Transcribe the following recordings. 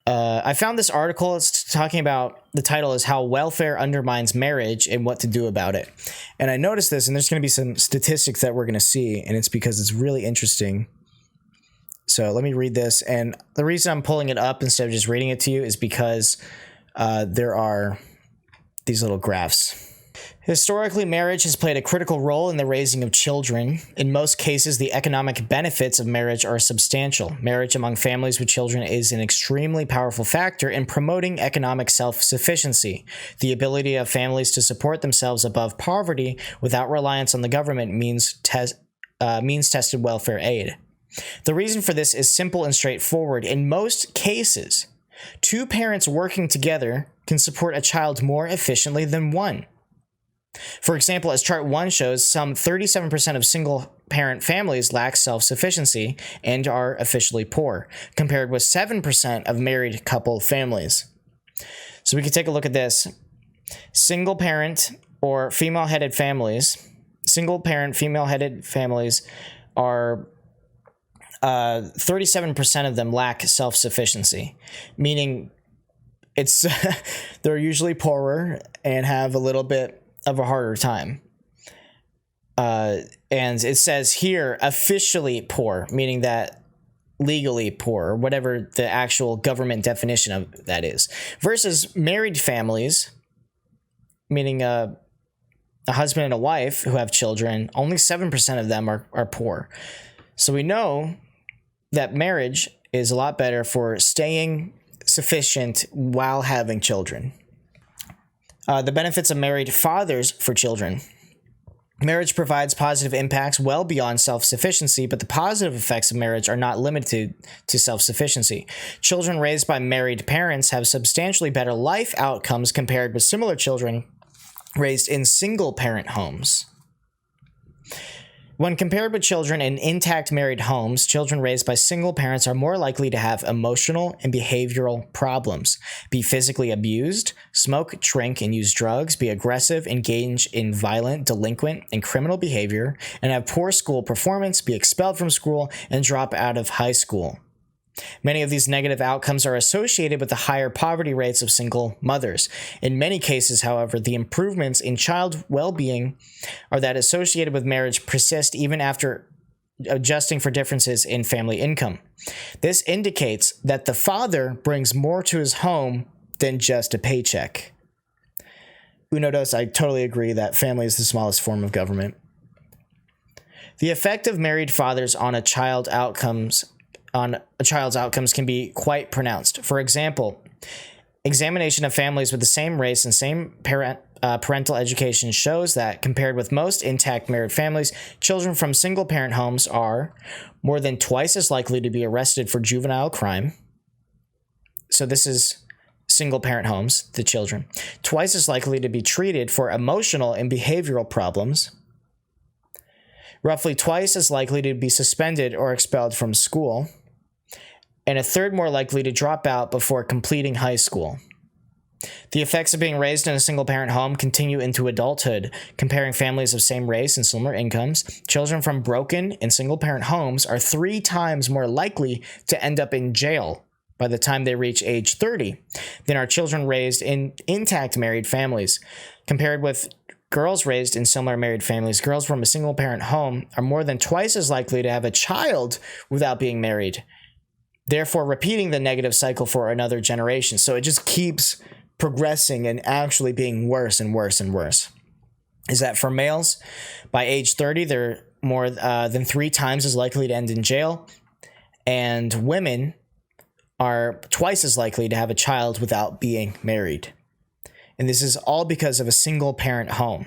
I found this article. It's talking about, the title is How Welfare Undermines Marriage and What to Do About It. And I noticed this, and there's going to be some statistics that we're going to see, and it's because it's really interesting. So let me read this. And the reason I'm pulling it up instead of just reading it to you is because there are these little graphs. Historically, marriage has played a critical role in the raising of children. In most cases, the economic benefits of marriage are substantial. Marriage among families with children is an extremely powerful factor in promoting economic self-sufficiency. The ability of families to support themselves above poverty without reliance on the government means tested welfare aid. The reason for this is simple and straightforward. In most cases, two parents working together can support a child more efficiently than one. For example, as Chart 1 shows, some 37% of single-parent families lack self-sufficiency and are officially poor, compared with 7% of married couple families. So we can take a look at this. Single-parent or female-headed families, single-parent female-headed families are 37% of them lack self-sufficiency, meaning it's they're usually poorer and have a little bit of a harder time. And it says here officially poor, meaning that legally poor, or whatever the actual government definition of that is, versus married families, meaning a husband and a wife who have children. Only 7% of them are poor. So we know that marriage is a lot better for staying sufficient while having children. The benefits of married fathers for children. Marriage provides positive impacts well beyond self-sufficiency, but the positive effects of marriage are not limited to self-sufficiency. Children raised by married parents have substantially better life outcomes compared with similar children raised in single-parent homes. When compared with children in intact married homes, children raised by single parents are more likely to have emotional and behavioral problems, be physically abused, smoke, drink, and use drugs, be aggressive, engage in violent, delinquent, and criminal behavior, and have poor school performance, be expelled from school, and drop out of high school. Many of these negative outcomes are associated with the higher poverty rates of single mothers. In many cases, however, the improvements in child well-being are that associated with marriage persist even after adjusting for differences in family income. This indicates that the father brings more to his home than just a paycheck. Uno dos, I totally agree that family is the smallest form of government. The effect of married fathers on a child's outcomes can be quite pronounced. For example, examination of families with the same race and same parental education shows that, compared with most intact married families, children from single-parent homes are more than twice as likely to be arrested for juvenile crime. So this is single-parent homes, the children. Twice as likely to be treated for emotional and behavioral problems. Roughly twice as likely to be suspended or expelled from school, and a third more likely to drop out before completing high school. The effects of being raised in a single-parent home continue into adulthood. Comparing families of same race and similar incomes, children from broken and single-parent homes are 3 times more likely to end up in jail by the time they reach age 30 than are children raised in intact married families. Compared with girls raised in similar married families, girls from a single-parent home are more than twice as likely to have a child without being married, therefore repeating the negative cycle for another generation. So it just keeps progressing and actually being worse and worse and worse. Is that for males, by age 30, they're more than 3 times as likely to end in jail, and women are twice as likely to have a child without being married. And this is all because of a single parent home.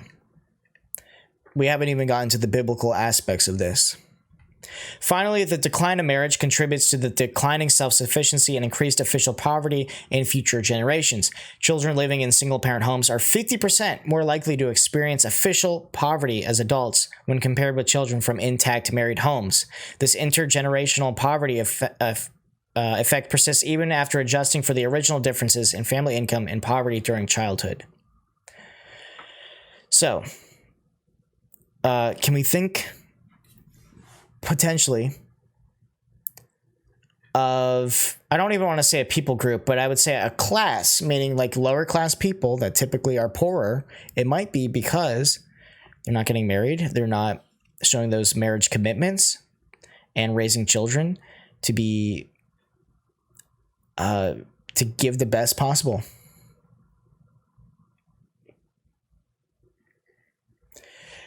We haven't even gotten to the biblical aspects of this. Finally, the decline of marriage contributes to the declining self-sufficiency and increased official poverty in future generations. Children living in single-parent homes are 50% more likely to experience official poverty as adults when compared with children from intact married homes. This intergenerational poverty effect persists even after adjusting for the original differences in family income and poverty during childhood. So, can we think potentially of, I don't even want to say a people group, but I would say a class, meaning like lower class people that typically are poorer. It might be because they're not getting married, they're not showing those marriage commitments and raising children to be to give the best possible.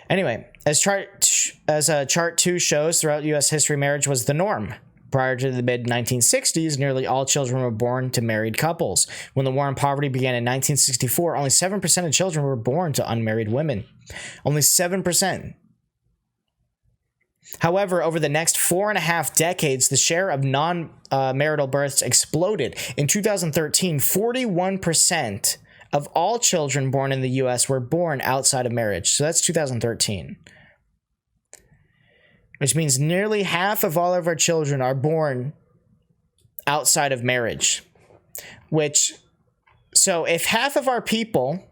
Anyway, as chart 2 shows, throughout U.S. history, marriage was the norm. Prior to the mid-1960s, nearly all children were born to married couples. When the war on poverty began in 1964, only 7% of children were born to unmarried women. Only 7%. However, over the next 4.5 decades, the share of non-marital births exploded. In 2013, 41% of all children born in the U.S. were born outside of marriage. So that's 2013. Which means nearly half of all of our children are born outside of marriage. So if half of our people,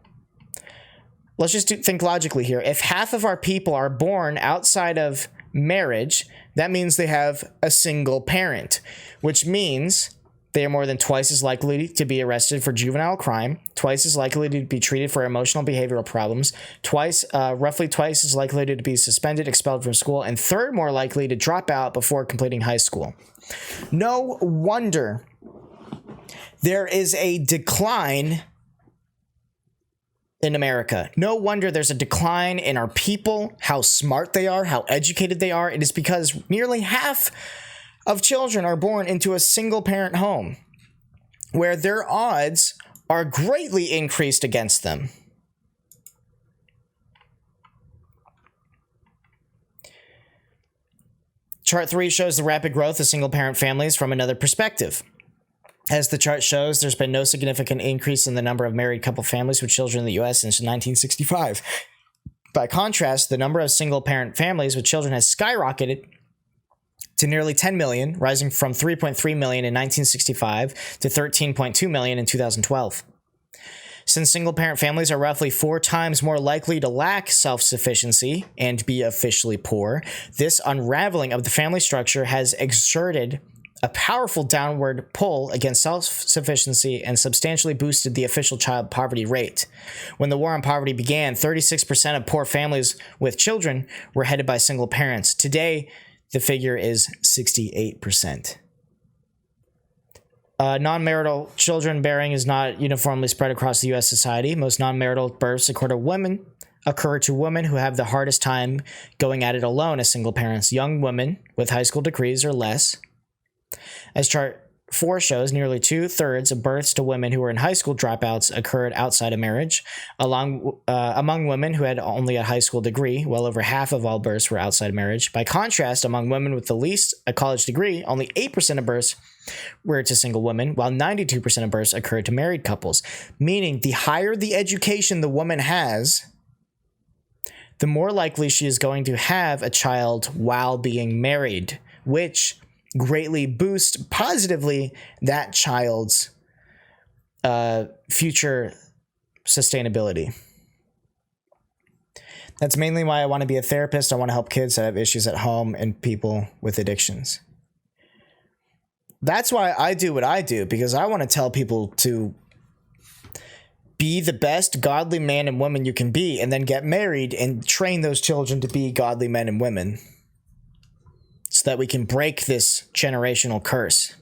let's just think logically here. If half of our people are born outside of marriage, that means they have a single parent, which means they are more than twice as likely to be arrested for juvenile crime, twice as likely to be treated for emotional behavioral problems, roughly twice as likely to be suspended, expelled from school, and third more likely to drop out before completing high school. No wonder there is a decline in America. No wonder there's a decline in our people, how smart they are, how educated they are. It is because nearly half of children are born into a single parent home where their odds are greatly increased against them. Chart 3 shows the rapid growth of single parent families from another perspective. As the chart shows, there's been no significant increase in the number of married couple families with children in the U.S. since 1965. By contrast, the number of single parent families with children has skyrocketed to nearly 10 million, rising from 3.3 million in 1965 to 13.2 million in 2012. Since single-parent families are roughly 4 times more likely to lack self-sufficiency and be officially poor, this unraveling of the family structure has exerted a powerful downward pull against self-sufficiency and substantially boosted the official child poverty rate. When the war on poverty began, 36% of poor families with children were headed by single parents. Today, the figure is 68%. Non-marital children bearing is not uniformly spread across the U.S. society. Most non-marital births occur to women who have the hardest time going at it alone as single parents. Young women with high school degrees or less. As chart 4 shows, nearly 2/3 of births to women who were in high school dropouts occurred outside of marriage. Among women who had only a high school degree, well over half of all births were outside of marriage. By contrast, among women with the least a college degree, only 8% of births were to single women, while 92% of births occurred to married couples. Meaning, the higher the education the woman has, the more likely she is going to have a child while being married, which greatly boosts positively that child's future sustainability. That's mainly why I want to be a therapist. I want to help kids that have issues at home and people with addictions. That's why I do what I do, because I want to tell people to be the best godly man and woman you can be, and then get married and train those children to be godly men and women, so that we can break this generational curse.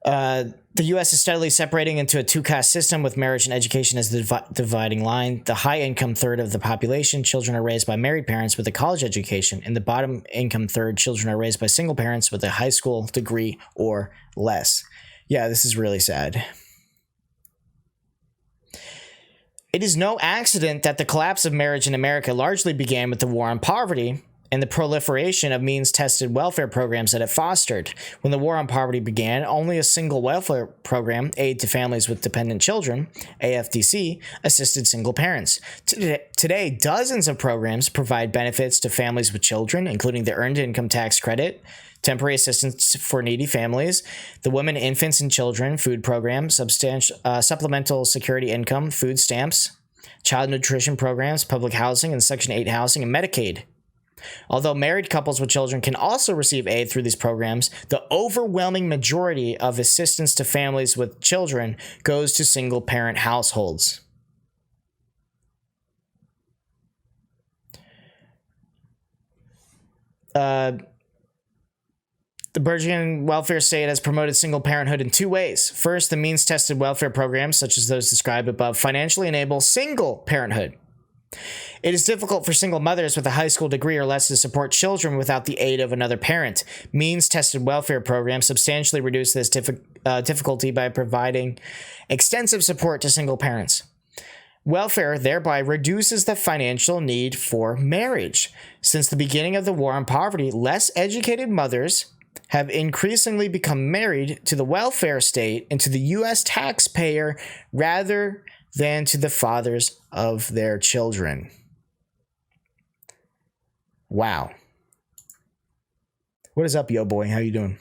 The U.S. is steadily separating into a two-caste system, with marriage and education as the dividing line. The high-income third of the population, children are raised by married parents with a college education. In the bottom-income third, children are raised by single parents with a high school degree or less. Yeah, this is really sad. It is no accident that the collapse of marriage in America largely began with the war on poverty and the proliferation of means-tested welfare programs that it fostered. When the war on poverty began, only a single welfare program, Aid to Families with Dependent Children, AFDC, assisted single parents. Today, dozens of programs provide benefits to families with children, including the Earned Income Tax Credit, temporary assistance for needy families, the Women, Infants, and Children Food Program, Supplemental Security Income, food stamps, child nutrition programs, public housing, and Section 8 housing, and Medicaid. Although married couples with children can also receive aid through these programs, the overwhelming majority of assistance to families with children goes to single-parent households. The burgeoning welfare state has promoted single parenthood in two ways. First, the means-tested welfare programs, such as those described above, financially enable single parenthood. It is difficult for single mothers with a high school degree or less to support children without the aid of another parent. Means-tested welfare programs substantially reduce this difficulty by providing extensive support to single parents. Welfare thereby reduces the financial need for marriage. Since the beginning of the war on poverty, less educated mothers have increasingly become married to the welfare state and to the U.S. taxpayer rather than to the fathers of their children. Wow. What is up, yo boy? How you doing?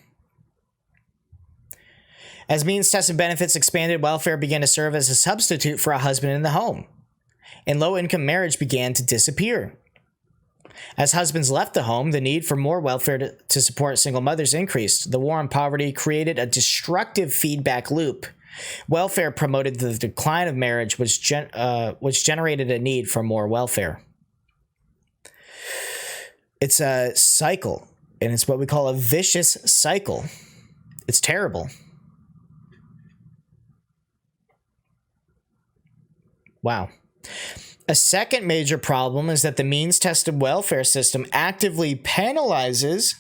As means-tested benefits expanded, welfare began to serve as a substitute for a husband in the home, and low-income marriage began to disappear. As husbands left the home, the need for more welfare to support single mothers increased. The war on poverty created a destructive feedback loop. Welfare promoted the decline of marriage, which generated a need for more welfare. It's a cycle, and it's what we call a vicious cycle. It's terrible. Wow. A second major problem is that the means-tested welfare system actively penalizes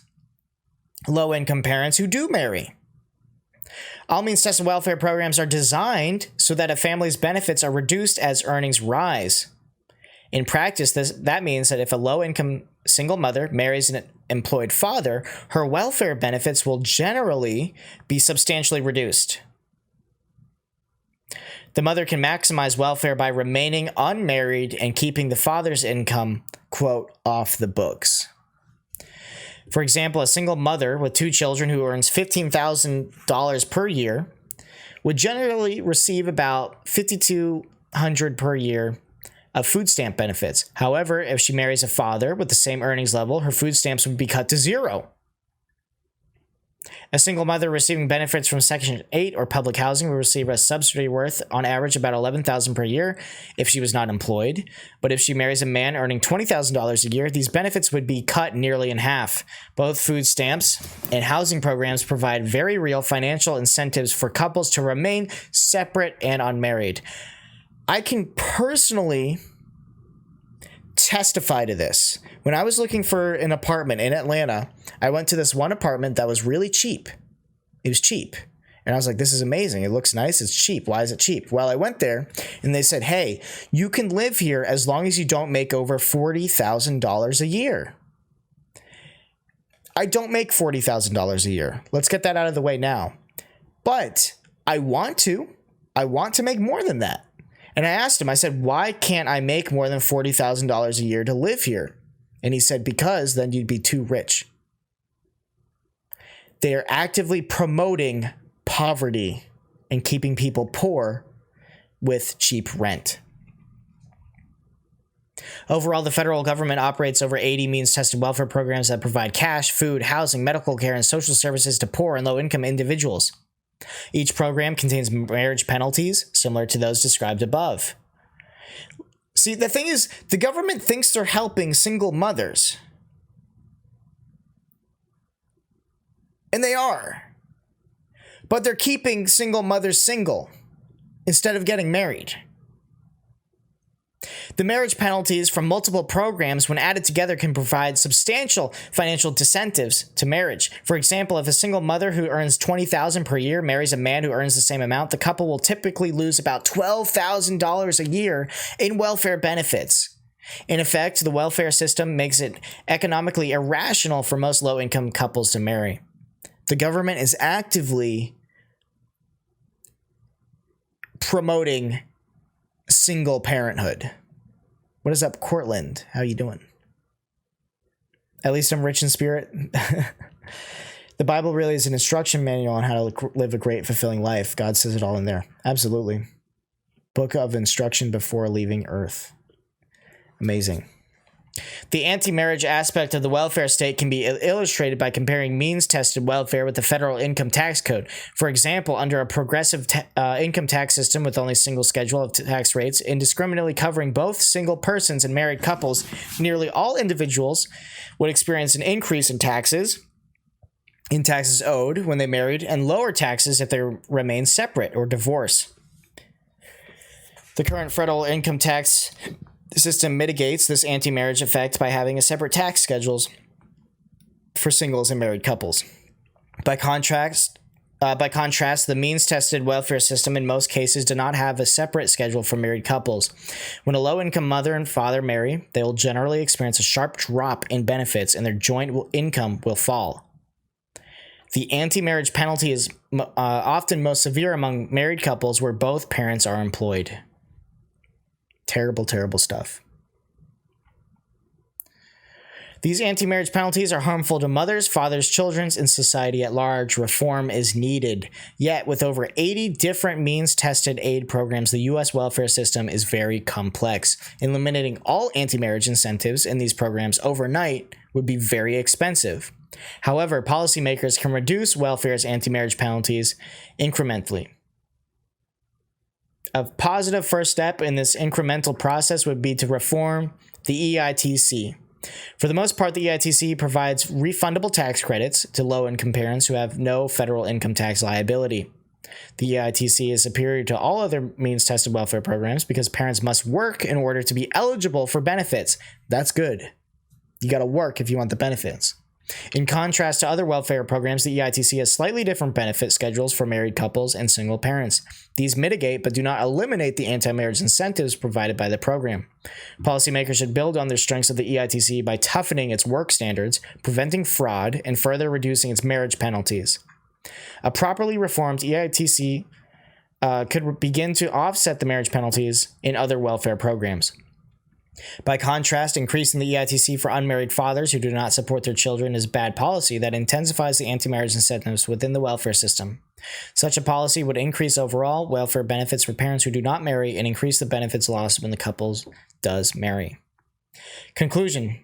low-income parents who do marry. All means-tested welfare programs are designed so that a family's benefits are reduced as earnings rise. In practice, that means that if a low-income single mother marries an employed father, her welfare benefits will generally be substantially reduced. The mother can maximize welfare by remaining unmarried and keeping the father's income, quote, off the books. For example, a single mother with two children who earns $15,000 per year would generally receive about $5,200 per year of food stamp benefits. However, if she marries a father with the same earnings level, her food stamps would be cut to zero. A single mother receiving benefits from Section 8 or public housing will receive a subsidy worth, on average, about $11,000 per year if she was not employed. But if she marries a man earning $20,000 a year, these benefits would be cut nearly in half. Both food stamps and housing programs provide very real financial incentives for couples to remain separate and unmarried. I can personally testify to this. When I was looking for an apartment in Atlanta, I went to this one apartment that was really cheap. It was cheap. And I was like, this is amazing. It looks nice. It's cheap. Why is it cheap? Well, I went there and they said, hey, you can live here as long as you don't make over $40,000 a year. I don't make $40,000 a year. Let's get that out of the way now. But I want to make more than that. And I asked him, I said, why can't I make more than $40,000 a year to live here? And he said, because then you'd be too rich. They are actively promoting poverty and keeping people poor with cheap rent. Overall, the federal government operates over 80 means-tested welfare programs that provide cash, food, housing, medical care, and social services to poor and low-income individuals. Each program contains marriage penalties similar to those described above. See, the thing is, the government thinks they're helping single mothers. And they are. But they're keeping single mothers single instead of getting married. The marriage penalties from multiple programs, when added together, can provide substantial financial disincentives to marriage. For example, if a single mother who earns $20,000 per year marries a man who earns the same amount, the couple will typically lose about $12,000 a year in welfare benefits. In effect, the welfare system makes it economically irrational for most low-income couples to marry. The government is actively promoting single parenthood. What is up, Cortland? How you doing? At least I'm rich in spirit. The Bible really is an instruction manual on how to live a great, fulfilling life. God says it all in there. Absolutely. Book of instruction before leaving earth. Amazing. The anti-marriage aspect of the welfare state can be illustrated by comparing means-tested welfare with the federal income tax code. For example, under a progressive income tax system with only single schedule of tax rates, indiscriminately covering both single persons and married couples, nearly all individuals would experience an increase in taxes owed when they married, and lower taxes if they remain separate or divorce. The current federal income tax system mitigates this anti-marriage effect by having a separate tax schedules for singles and married couples. By contrast, the means-tested welfare system in most cases do not have a separate schedule for married couples. When a low-income mother and father marry, they will generally experience a sharp drop in benefits and their joint income will fall. The anti-marriage penalty is often most severe among married couples where both parents are employed. Terrible, terrible stuff. These anti-marriage penalties are harmful to mothers, fathers, children, and society at large. Reform is needed. Yet, with over 80 different means-tested aid programs, the U.S. welfare system is very complex. Eliminating all anti-marriage incentives in these programs overnight would be very expensive. However, policymakers can reduce welfare's anti-marriage penalties incrementally. A positive first step in this incremental process would be to reform the EITC. For the most part, the EITC provides refundable tax credits to low-income parents who have no federal income tax liability. The EITC is superior to all other means-tested welfare programs because parents must work in order to be eligible for benefits. That's good. You got to work if you want the benefits. In contrast to other welfare programs, the EITC has slightly different benefit schedules for married couples and single parents. These mitigate but do not eliminate the anti-marriage incentives provided by the program. Policymakers should build on their strengths of the EITC by toughening its work standards, preventing fraud, and further reducing its marriage penalties. A properly reformed EITC could begin to offset the marriage penalties in other welfare programs. By contrast, increasing the EITC for unmarried fathers who do not support their children is bad policy that intensifies the anti-marriage incentives within the welfare system. Such a policy would increase overall welfare benefits for parents who do not marry and increase the benefits lost when the couple does marry. Conclusion.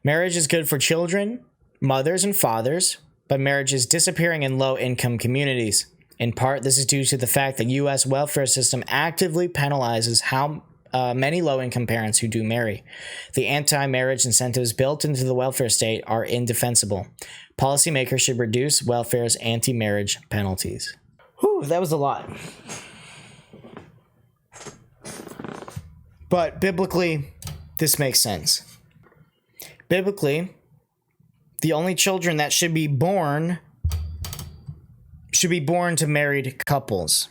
Marriage is good for children, mothers, and fathers, but marriage is disappearing in low-income communities. In part, this is due to the fact that the U.S. welfare system actively penalizes many low-income parents who do marry. The anti-marriage incentives built into the welfare state are indefensible. Policymakers should reduce welfare's anti-marriage penalties. Whew, that was a lot. But biblically, this makes sense. Biblically, the only children that should be born to married couples.